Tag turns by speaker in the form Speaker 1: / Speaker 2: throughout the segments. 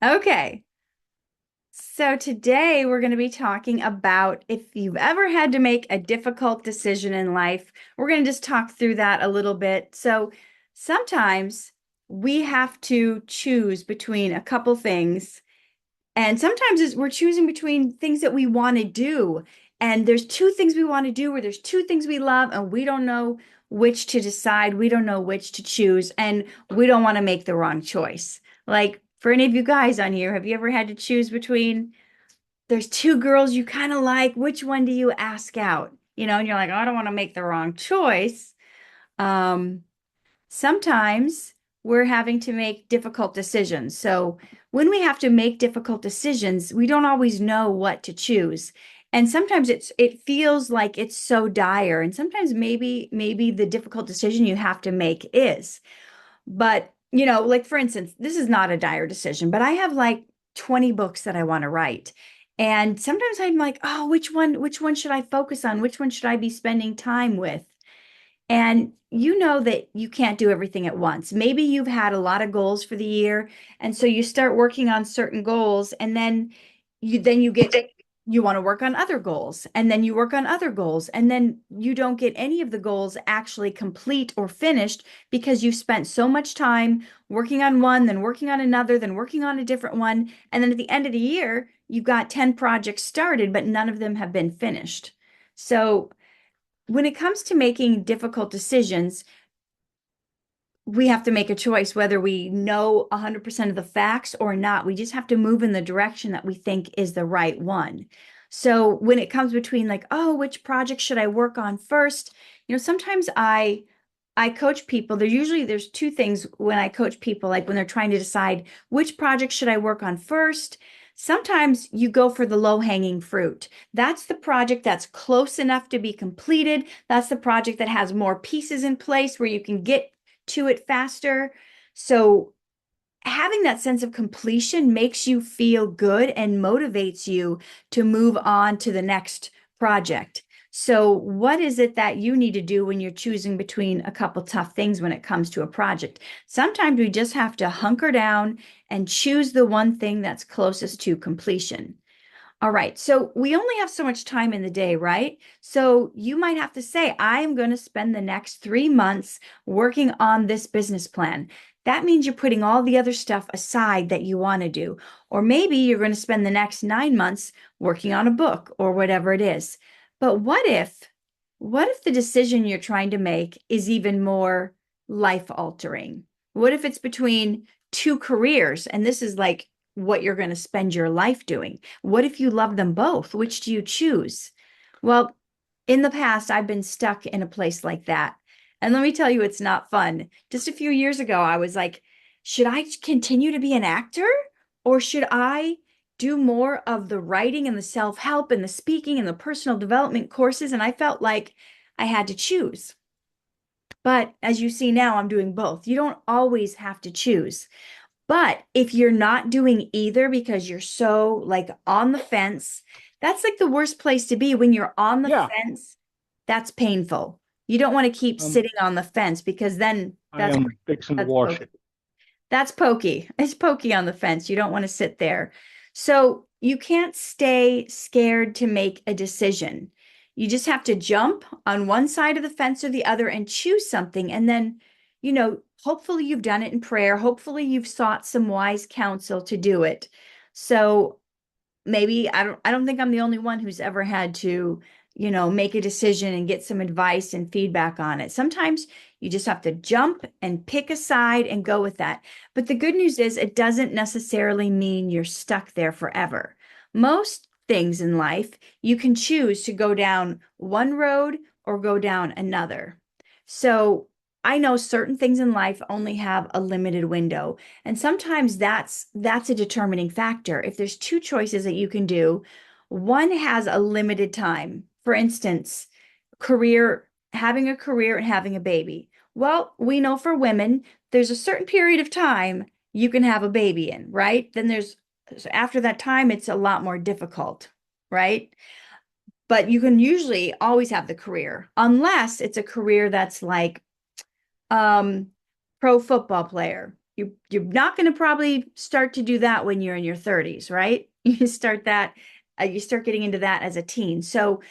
Speaker 1: Okay, so today we're going to be talking about if you've ever had to make a difficult decision in life. We're going to just talk through that a little bit. So sometimes we have to choose between a couple things, and sometimes we're choosing between things that we want to do. And there's two things we want to do, or there's two things we love, and we don't know which to decide. We don't know which to choose, and we don't want to make the wrong choice. Like for any of you guys on here, have you ever had to choose between there's two girls you kind of like, which one do you ask out? And you're like, oh, I don't want to make the wrong choice. Um, Sometimes we're having to make difficult decisions. So when we have to make difficult decisions, we don't always know what to choose. And sometimes it feels like it's so dire. And sometimes maybe the difficult decision you have to make is. But, like for instance, this is not a dire decision, but I have like 20 books that I want to write. And sometimes I'm like, oh, which one should I focus on? Which one should I be spending time with? And you know that you can't do everything at once. Maybe you've had a lot of goals for the year, and so you start working on certain goals, and then you want to work on other goals, and then you work on other goals, and then you don't get any of the goals actually complete or finished because you've spent so much time working on one, then working on another, then working on a different one, and then at the end of the year, you've got 10 projects started, but none of them have been finished. So when it comes to making difficult decisions, we have to make a choice whether we know 100% of the facts or not. We just have to move in the direction that we think is the right one. So when it comes between like, oh, which project should I work on first? Sometimes I coach people. There's two things when I coach people, like when they're trying to decide which project should I work on first. Sometimes you go for the low-hanging fruit. That's the project that's close enough to be completed. That's the project that has more pieces in place where you can get to it faster. So having that sense of completion makes you feel good and motivates you to move on to the next project. So, what is it that you need to do when you're choosing between a couple tough things when it comes to a project? Sometimes we just have to hunker down and choose the one thing that's closest to completion. All right. So we only have so much time in the day, right? So you might have to say, I am going to spend the next 3 months working on this business plan. That means you're putting all the other stuff aside that you want to do. Or maybe you're going to spend the next 9 months working on a book or whatever it is. But what if the decision you're trying to make is even more life altering? What if it's between two careers and this is like what you're going to spend your life doing? What if you love them both? Which do you choose? Well, in the past, I've been stuck in a place like that. And let me tell you, it's not fun. Just a few years ago, I was like, should I continue to be an actor or should I do more of the writing and the self-help and the speaking and the personal development courses? And I felt like I had to choose. But as you see now, I'm doing both. You don't always have to choose. But if you're not doing either because you're so like on the fence, that's like the worst place to be when you're on the
Speaker 2: Yeah,
Speaker 1: fence. That's painful. You don't want to keep
Speaker 2: um,
Speaker 1: sitting on the fence because then
Speaker 2: I am fixing to
Speaker 1: that's
Speaker 2: wash
Speaker 1: pokey.
Speaker 2: it.
Speaker 1: That's pokey. It's pokey on the fence. You don't want to sit there. So you can't stay scared to make a decision. You just have to jump on one side of the fence or the other and choose something. And then, hopefully you've done it in prayer. Hopefully you've sought some wise counsel to do it. So maybe I don't think I'm the only one who's ever had to, make a decision and get some advice and feedback on it. Sometimes you just have to jump and pick a side and go with that. But the good news is it doesn't necessarily mean you're stuck there forever. Most things in life, you can choose to go down one road or go down another. So I know certain things in life only have a limited window. And sometimes that's a determining factor. If there's two choices that you can do, one has a limited time. For instance, having a career and having a baby. Well, we know for women, there's a certain period of time you can have a baby in, right? Then after that time, it's a lot more difficult, right? But you can usually always have the career, unless it's a career that's like um pro football player. you're not going to probably start to do that when you're in your 30s, right? You start getting into that as a teen. So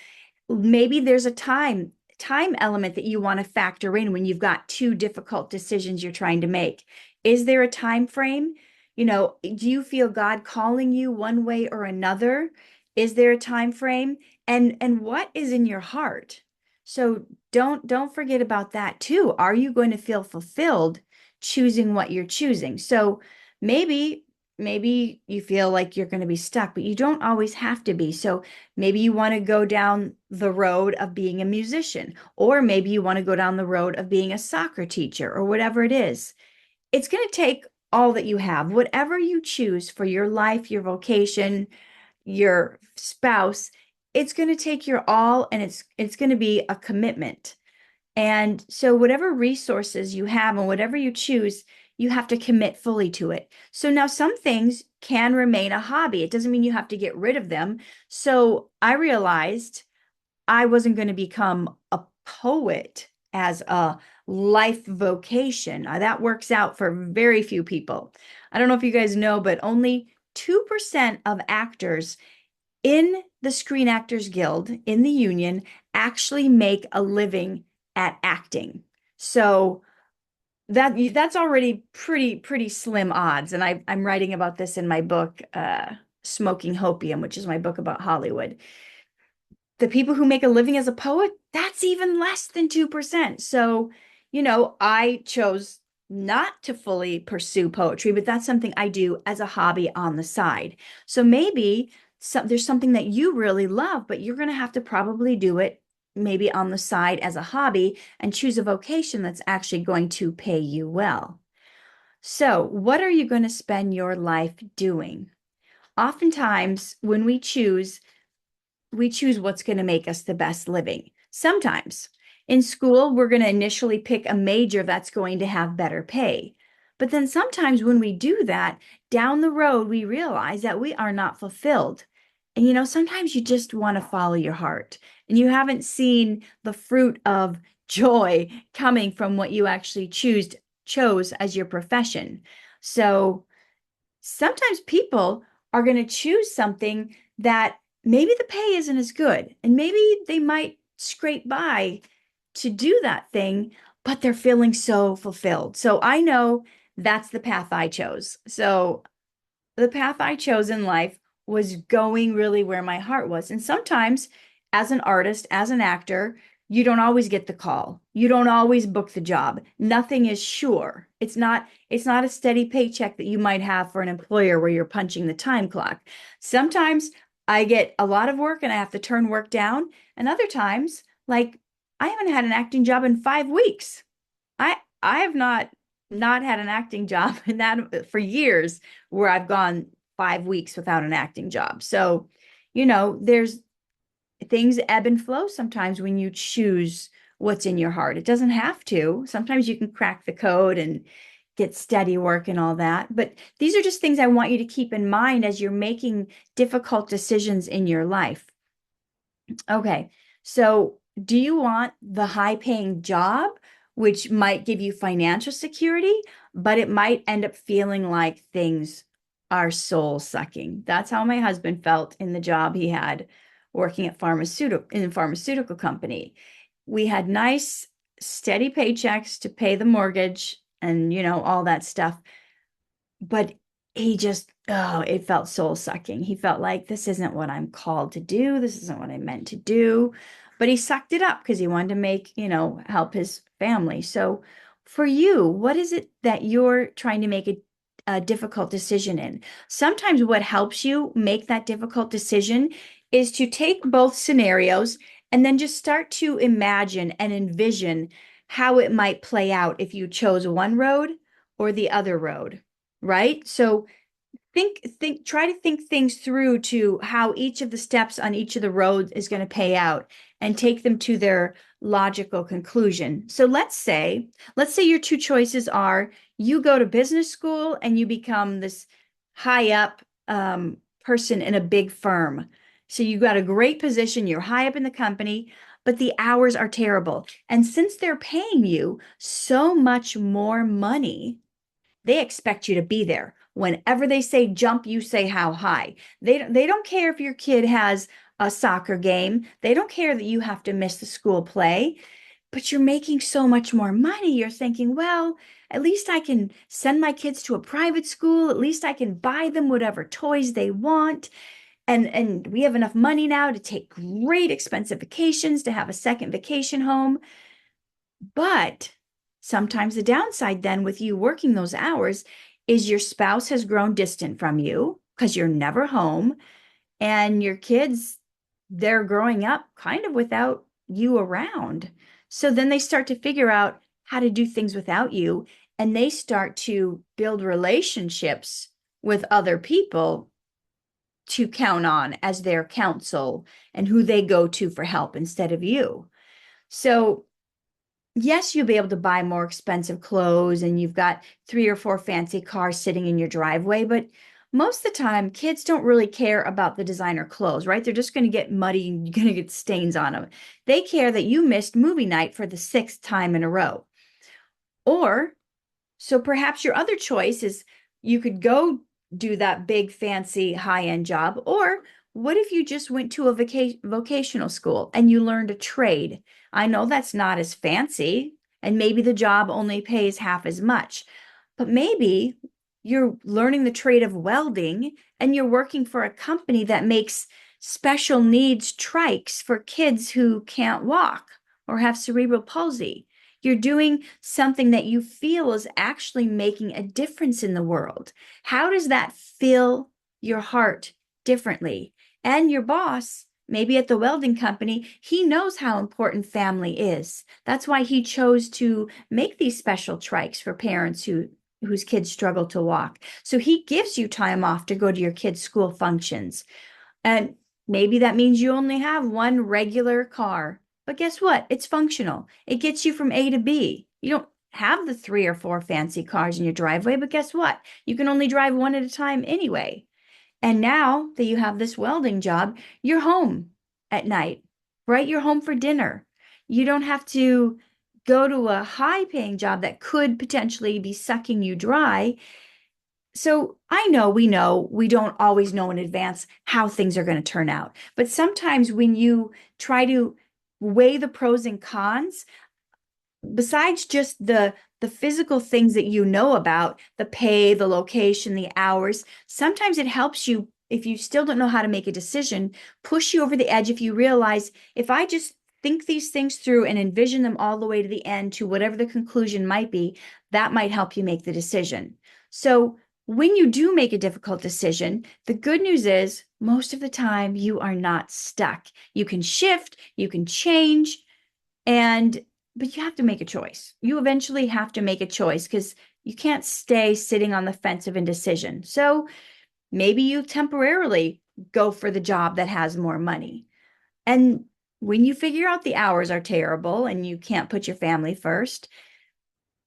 Speaker 1: maybe there's a time element that you want to factor in when you've got two difficult decisions you're trying to make. Is there a time frame? Do you feel God calling you one way or another? Is there a time frame? And what is in your heart? So don't forget about that too. Are you going to feel fulfilled choosing what you're choosing? So maybe you feel like you're going to be stuck, but you don't always have to be. So maybe you want to go down the road of being a musician, or maybe you want to go down the road of being a soccer teacher or whatever it is. It's going to take all that you have, whatever you choose for your life, your vocation, your spouse. It's going to take your all, and it's going to be a commitment. And so, whatever resources you have and whatever you choose, you have to commit fully to it. So, now some things can remain a hobby. It doesn't mean you have to get rid of them. So, I realized I wasn't going to become a poet as a life vocation. That works out for very few people. I don't know if you guys know, but only 2% of actors in the Screen Actors Guild in the union actually make a living at acting. So that's already pretty slim odds. And I'm writing about this in my book, Smoking Hopium, which is my book about Hollywood. The people who make a living as a poet, that's even less than 2%. So, I chose not to fully pursue poetry, but that's something I do as a hobby on the side. So maybe there's something that you really love, but you're going to have to probably do it maybe on the side as a hobby and choose a vocation that's actually going to pay you well. So, what are you going to spend your life doing? Oftentimes, when we choose what's going to make us the best living. Sometimes in school, we're going to initially pick a major that's going to have better pay. But then sometimes when we do that, down the road, we realize that we are not fulfilled. And sometimes you just want to follow your heart, and you haven't seen the fruit of joy coming from what you actually chose as your profession. So sometimes people are going to choose something that maybe the pay isn't as good, and maybe they might scrape by to do that thing, but they're feeling so fulfilled. So I know that's the path I chose. So the path I chose in life was going really where my heart was. And sometimes, as an artist, as an actor, you don't always get the call. You don't always book the job. Nothing is sure. It's not a steady paycheck that you might have for an employer where you're punching the time clock. Sometimes I get a lot of work and I have to turn work down. And other times, like I haven't had an acting job in 5 weeks. I have not had an acting job in that for years, where I've gone 5 weeks without an acting job. So, there's things ebb and flow sometimes when you choose what's in your heart. It doesn't have to. Sometimes you can crack the code and get steady work and all that. But these are just things I want you to keep in mind as you're making difficult decisions in your life. Okay, so do you want the high paying job, which might give you financial security, but it might end up feeling like things are soul sucking? That's how my husband felt in the job he had working at in a pharmaceutical company. We had nice, steady paychecks to pay the mortgage and, all that stuff. But it felt soul sucking. He felt like, this isn't what I'm called to do. This isn't what I meant to do. But he sucked it up because he wanted to help his family. So for you, what is it that you're trying to make a difficult decision in? Sometimes what helps you make that difficult decision is to take both scenarios and then just start to imagine and envision how it might play out if you chose one road or the other road, right? So try to think things through to how each of the steps on each of the roads is going to pay out, and take them to their logical conclusion. So let's say your two choices are: you go to business school and you become this high up person in a big firm. So you got a great position, you're high up in the company, but the hours are terrible. And since they're paying you so much more money, they expect you to be there. Whenever they say jump, you say how high. They don't care if your kid has a soccer game. They don't care that you have to miss the school play, but you're making so much more money. You're thinking, well, at least I can send my kids to a private school. At least I can buy them whatever toys they want. And we have enough money now to take great expensive vacations, to have a second vacation home. But sometimes the downside then with you working those hours is your spouse has grown distant from you because you're never home, and your kids, they're growing up kind of without you around. So then they start to figure out how to do things without you, and they start to build relationships with other people to count on as their counsel and who they go to for help instead of you. So yes, you'll be able to buy more expensive clothes and you've got three or four fancy cars sitting in your driveway, but most of the time, kids don't really care about the designer clothes, right? They're just going to get muddy and you're going to get stains on them. They care that you missed movie night for the sixth time in a row. Or, so perhaps your other choice is you could go do that big, fancy, high-end job. Or what if you just went to a vocational school and you learned a trade? I know that's not as fancy, and maybe the job only pays half as much, but maybe you're learning the trade of welding and you're working for a company that makes special needs trikes for kids who can't walk or have cerebral palsy. You're doing something that you feel is actually making a difference in the world. How does that fill your heart differently? And your boss, maybe at the welding company, he knows how important family is. That's why he chose to make these special trikes for parents whose kids struggle to walk. So he gives you time off to go to your kids' school functions. And maybe that means you only have one regular car. But guess what? It's functional. It gets you from A to B. You don't have the three or four fancy cars in your driveway, but guess what? You can only drive one at a time anyway. And now that you have this welding job, you're home at night, right? You're home for dinner. You don't have to go to a high paying job that could potentially be sucking you dry. So I know we don't always know in advance how things are going to turn out. But sometimes when you try to weigh the pros and cons, besides just the physical things that you know about, the pay, the location, the hours, sometimes it helps you, if you still don't know how to make a decision, push you over the edge if you realize, if I just think these things through and envision them all the way to the end to whatever the conclusion might be, that might help you make the decision. So when you do make a difficult decision, the good news is most of the time you are not stuck. You can shift, you can change, and but you have to make a choice. You eventually have to make a choice because you can't stay sitting on the fence of indecision. So maybe you temporarily go for the job that has more money. And when you figure out the hours are terrible and you can't put your family first,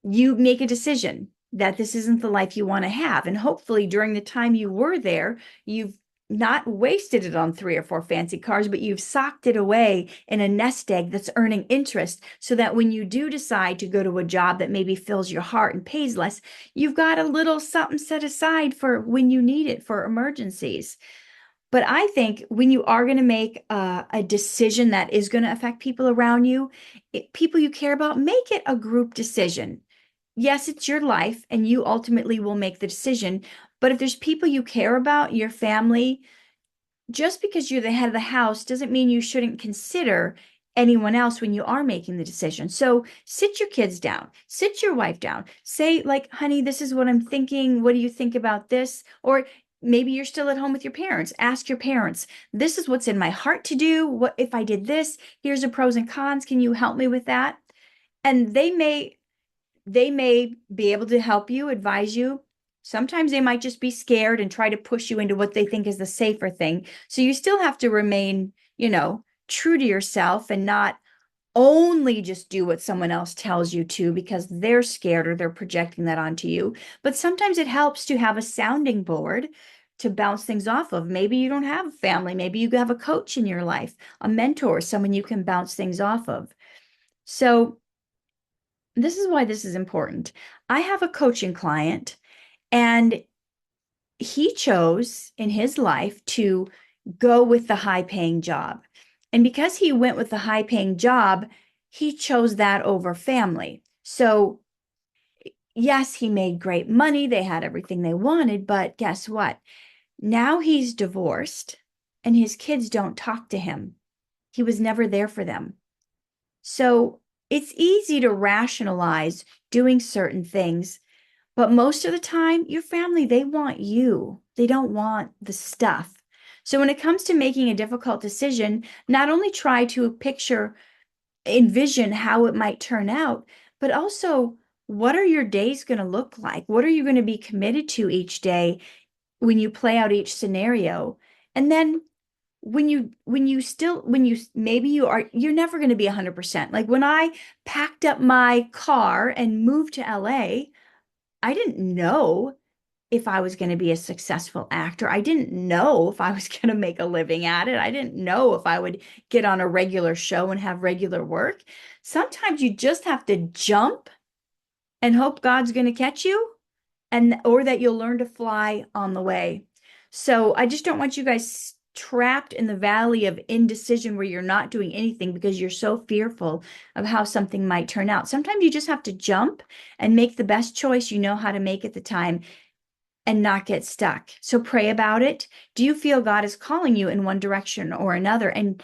Speaker 1: you make a decision that this isn't the life you want to have. And hopefully during the time you were there, you've not wasted it on three or four fancy cars, but you've socked it away in a nest egg that's earning interest so that when you do decide to go to a job that maybe fills your heart and pays less, you've got a little something set aside for when you need it for emergencies. But I think when you are going to make a decision that is going to affect people around you, people you care about, make it a group decision. Yes, it's your life and you ultimately will make the decision. But if there's people you care about, your family, just because you're the head of the house doesn't mean you shouldn't consider anyone else when you are making the decision. So sit your kids down, sit your wife down, say, like, honey, this is what I'm thinking. What do you think about this? Or maybe you're still at home with your parents. Ask your parents, this is what's in my heart to do. What if I did this? Here's the pros and cons. Can you help me with that? And they may be able to help you, advise you. Sometimes they might just be scared and try to push you into what they think is the safer thing. So you still have to remain, true to yourself and not only just do what someone else tells you to because they're scared or they're projecting that onto you. But sometimes it helps to have a sounding board to bounce things off of. Maybe you don't have a family. Maybe you have a coach in your life, a mentor, someone you can bounce things off of. So this is why this is important. I have a coaching client, And he chose in his life to go with the high paying job. And because he went with the high paying job, he chose that over family. So, yes, he made great money. They had everything they wanted. But guess what? Now he's divorced and his kids don't talk to him. He was never there for them. So, it's easy to rationalize doing certain things. But most of the time, your family, they want you. They don't want the stuff. So when it comes to making a difficult decision, not only try to envision how it might turn out, but also what are your days going to look like? What are you going to be committed to each day when you play out each scenario? And then when you maybe you're never going to be 100%. Like when I packed up my car and moved to LA, I didn't know if I was going to be a successful actor. I didn't know if I was going to make a living at it. I didn't know if I would get on a regular show and have regular work. Sometimes you just have to jump and hope God's going to catch you and or that you'll learn to fly on the way. So I just don't want you guys trapped in the valley of indecision where you're not doing anything because you're so fearful of how something might turn out. Sometimes you just have to jump and make the best choice you know how to make at the time and not get stuck. So pray about it. Do you feel God is calling you in one direction or another? And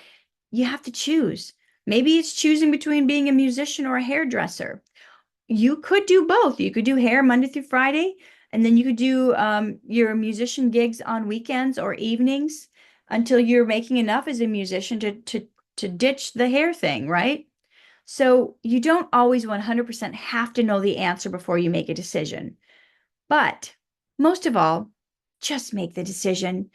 Speaker 1: you have to choose. Maybe it's choosing between being a musician or a hairdresser. You could do both. You could do hair Monday through Friday, and then you could do your musician gigs on weekends or evenings until you're making enough as a musician to ditch the hair thing, right? So you don't always 100% have to know the answer before you make a decision. But most of all, just make the decision.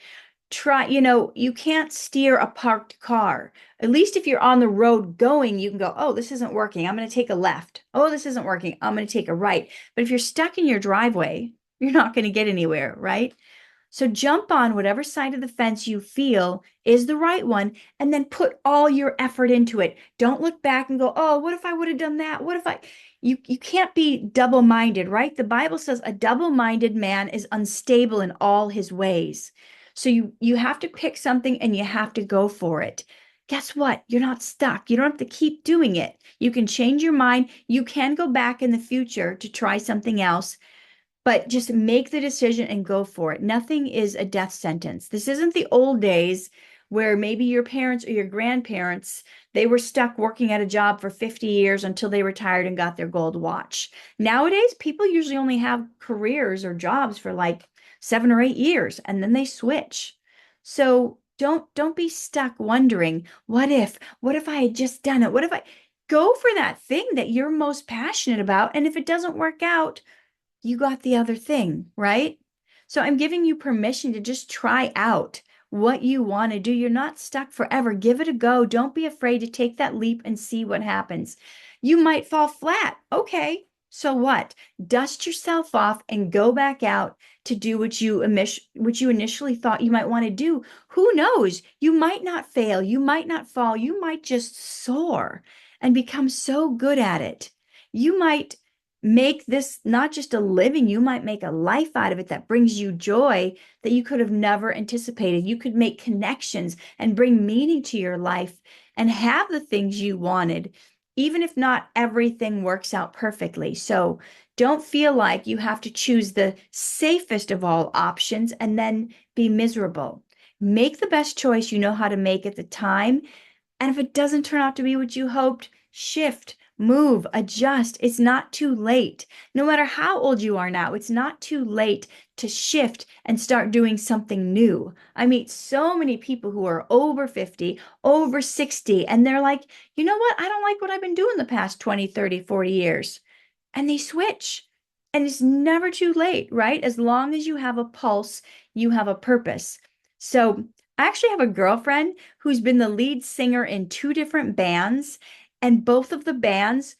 Speaker 1: You can't steer a parked car. At least if you're on the road going, you can go, oh, this isn't working. I'm going to take a left. Oh, this isn't working. I'm going to take a right. But if you're stuck in your driveway, you're not going to get anywhere, right? So jump on whatever side of the fence you feel is the right one and then put all your effort into it. Don't look back and go, "Oh, what if I would have done that? What if I?" You can't be double-minded, right? The Bible says a double-minded man is unstable in all his ways. So you have to pick something and you have to go for it. Guess what? You're not stuck. You don't have to keep doing it. You can change your mind. You can go back in the future to try something else, but just make the decision and go for it. Nothing is a death sentence. This isn't the old days where maybe your parents or your grandparents, they were stuck working at a job for 50 years until they retired and got their gold watch. Nowadays, people usually only have careers or jobs for like 7 or 8 years and then they switch. So don't be stuck wondering, what if I had just done it? What if I go for that thing that you're most passionate about? And if it doesn't work out, you got the other thing, right? So I'm giving you permission to just try out what you want to do. You're not stuck forever. Give it a go. Don't be afraid to take that leap and see what happens. You might fall flat. Okay. So what? Dust yourself off and go back out to do what you initially thought you might want to do. Who knows? You might not fail. You might not fall. You might just soar and become so good at it. You might make this not just a living, you might make a life out of it that brings you joy that you could have never anticipated. You could make connections and bring meaning to your life and have the things you wanted, even if not everything works out perfectly. So don't feel like you have to choose the safest of all options and then be miserable. Make the best choice you know how to make at the time. And if it doesn't turn out to be what you hoped, shift, move, adjust. It's not too late. No matter how old you are now, it's not too late to shift and start doing something new. I meet so many people who are over 50, over 60, and they're like, you know what? I don't like what I've been doing the past 20, 30, 40 years. And they switch. And it's never too late, right? As long as you have a pulse, you have a purpose. So I actually have a girlfriend who's been the lead singer in two different bands, and both of the bands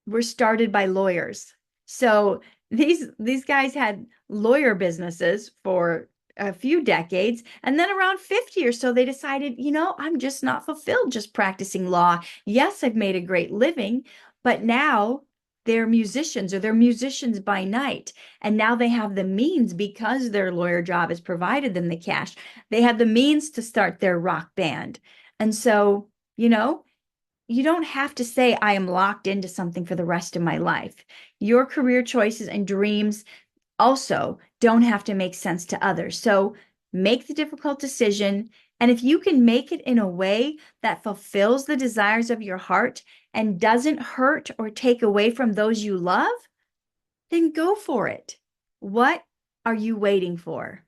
Speaker 1: were started by lawyers. So these guys had lawyer businesses for a few decades, and then around 50 or so, they decided, I'm just not fulfilled just practicing law. Yes, I've made a great living, but now they're musicians or they're musicians by night. And now they have the means because their lawyer job has provided them the cash. They have the means to start their rock band. And so, you know, you don't have to say, I am locked into something for the rest of my life. Your career choices and dreams also don't have to make sense to others. So make the difficult decision. And if you can make it in a way that fulfills the desires of your heart and doesn't hurt or take away from those you love, then go for it. What are you waiting for?